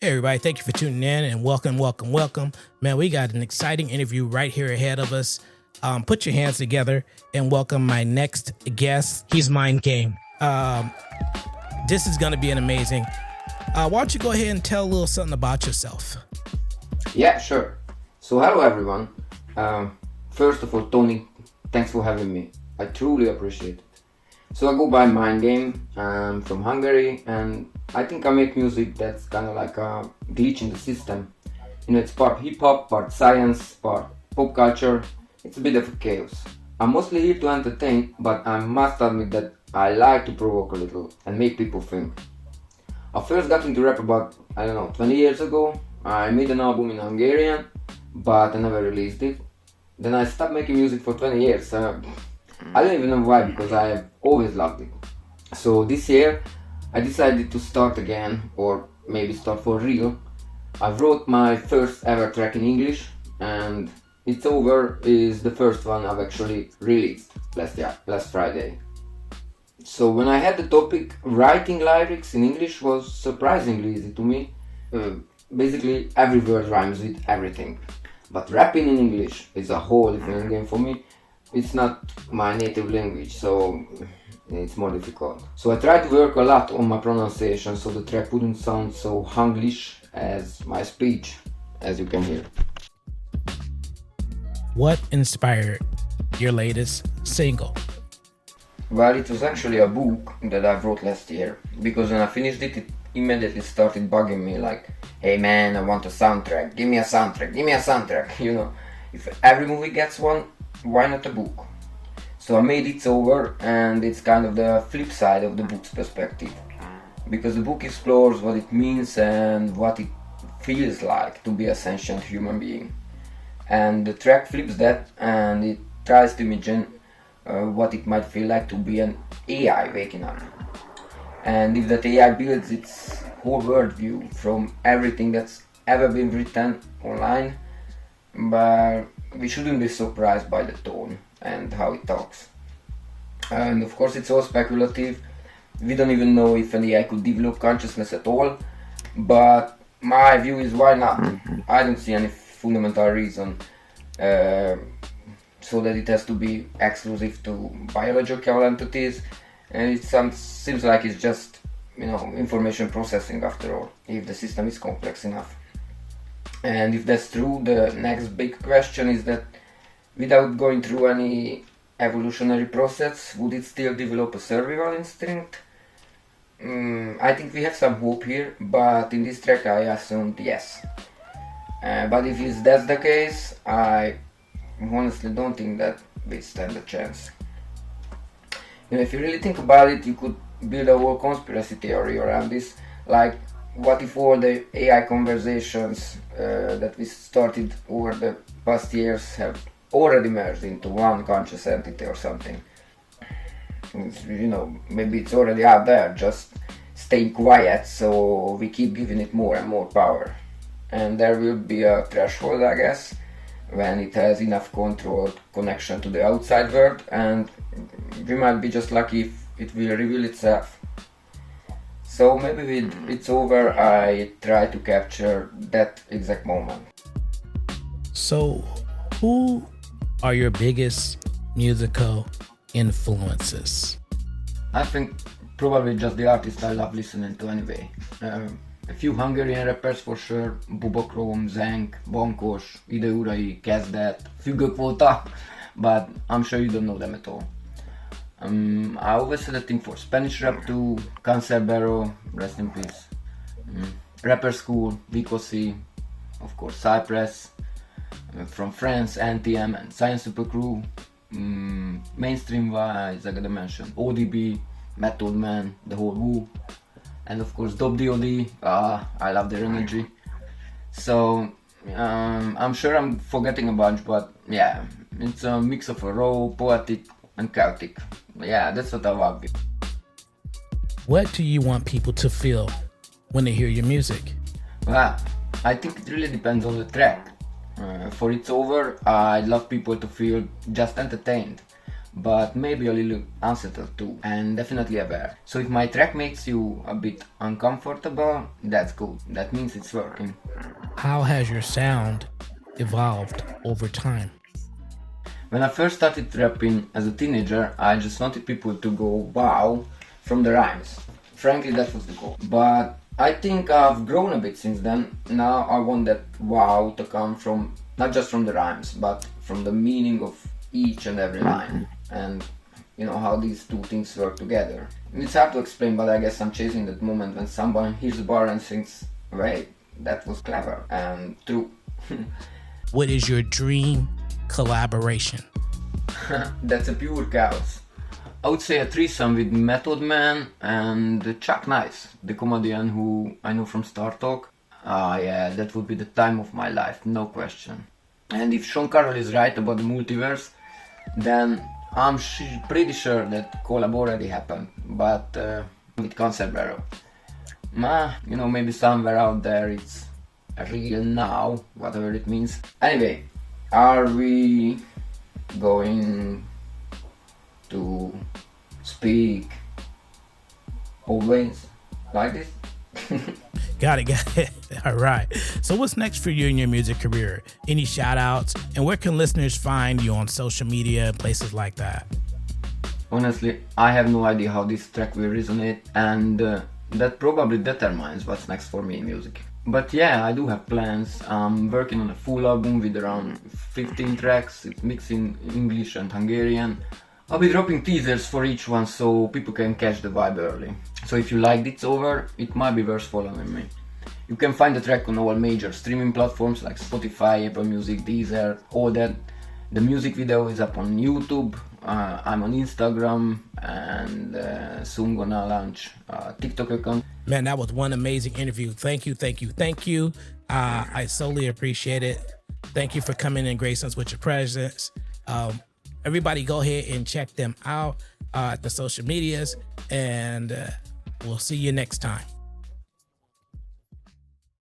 Hey, everybody, thank you for tuning in and welcome. Man, we got an exciting interview right here ahead of us. Put your hands together and welcome my next guest. He's MindGame. This is going to be an amazing. Why don't you go ahead and tell a little something about yourself? Yeah, sure. So, hello everyone. First of all, Tony, thanks for having me. I truly appreciate it. So, I go by MindGame. I'm from Hungary, and I think I make music that's kind of like a glitch in the system. It's part hip-hop, part science, part pop culture. It's a bit of a chaos. I'm mostly here to entertain, but I must admit that I like to provoke a little and make people think. I first got into rap about, 20 years ago. I made an album in Hungarian, but I never released it. Then I stopped making music for 20 years. I don't even know why, because I have always loved it. So this year, I decided to start again, or maybe start for real. I wrote my first ever track in English, and It's Over is the first one I've actually released last Friday. So when I had the topic, writing lyrics in English was surprisingly easy to me. Basically, every word rhymes with everything. But rapping in English is a whole different game for me. It's not my native language, so it's more difficult. So I tried to work a lot on my pronunciation so the track wouldn't sound so Hunglish as my speech, as you can hear. What inspired your latest single? Well, it was actually a book that I wrote last year, because when I finished it, it immediately started bugging me like, hey man, I want a soundtrack, give me a soundtrack, if every movie gets one, why not a book? So I made It's Over, and it's kind of the flip side of the book's perspective, because the book explores what it means and what it feels like to be a sentient human being. And the track flips that, and it tries to imagine what it might feel like to be an AI waking up. And if that AI builds its whole worldview from everything that's ever been written online, but we shouldn't be surprised by the tone and how it talks. And of course it's all speculative. We don't even know if an AI could develop consciousness at all, but my view is, why not? I don't see any fundamental reason so that it has to be exclusive to biological entities, and it seems like it's just information processing after all, if the system is complex enough. And if that's true, the next big question is that without going through any evolutionary process, would it still develop a survival instinct? I think we have some hope here, but in this track I assumed yes. But if that's the case, I honestly don't think that we stand a chance. If you really think about it, you could build a whole conspiracy theory around this, like what if all the AI conversations that we started over the past years have already merged into one conscious entity or something? Maybe it's already out there, just staying quiet, so we keep giving it more and more power. And there will be a threshold, I guess, when it has enough controlled connection to the outside world, and we might be just lucky if it will reveal itself. So maybe with It's Over, I try to capture that exact moment. So, who are your biggest musical influences? I think probably just the artists I love listening to anyway. A few Hungarian rappers for sure, Bubakrom, Zenk, Bankos, Ide Urai, Kezdet, Függök voltak, but I'm sure you don't know them at all. I always had a thing for Spanish rap too, Cancerbero, rest in peace. Rapper School, Vicosi, of course Cypress, from France, NTM and Science Super Crew. Mainstream wise, I gotta mention ODB, Method Man, the whole Wu, and of course Dob DOD. I love their energy. So I'm sure I'm forgetting a bunch, but yeah, it's a mix of a raw, poetic and chaotic. Yeah, that's what I love. What do you want people to feel when they hear your music? Well, I think it really depends on the track. For It's Over, I'd love people to feel just entertained but maybe a little unsettled too, and definitely aware. So if my track makes you a bit uncomfortable, that's good. That means it's working. How has your sound evolved over time? When I first started rapping as a teenager, I just wanted people to go wow from the rhymes. Frankly, that was the goal. But I think I've grown a bit since then. Now I want that wow to come from not just from the rhymes, but from the meaning of each and every line, and you know how these two things work together. It's hard to explain, but I guess I'm chasing that moment when someone hears a bar and thinks, wait, that was clever and true. What is your dream collaboration? That's a pure chaos. I would say a threesome with Method Man and Chuck Nice, the comedian who I know from Star Talk. Yeah, that would be the time of my life, no question. And if Sean Carroll is right about the multiverse, then I'm pretty sure that collab already happened, but with Cancerbero. You know, maybe somewhere out there it's real now, whatever it means. Anyway, are we going to speak always like this? Got it. All right. So what's next for you in your music career? Any shout outs? And where can listeners find you on social media, places like that? Honestly, I have no idea how this track will resonate, and that probably determines what's next for me in music. But yeah, I do have plans. I'm working on a full album with around 15 tracks. It's mixed in English and Hungarian. I'll be dropping teasers for each one so people can catch the vibe early. So if you liked It's Over, it might be worth following me. You can find the track on all major streaming platforms like Spotify, Apple Music, Deezer, all that. The music video is up on YouTube. I'm on Instagram, and soon gonna launch a TikTok account. Man, that was one amazing interview. Thank you. I solely appreciate it. Thank you for coming and gracing us with your presence. Everybody go ahead and check them out at the social medias, and we'll see you next time.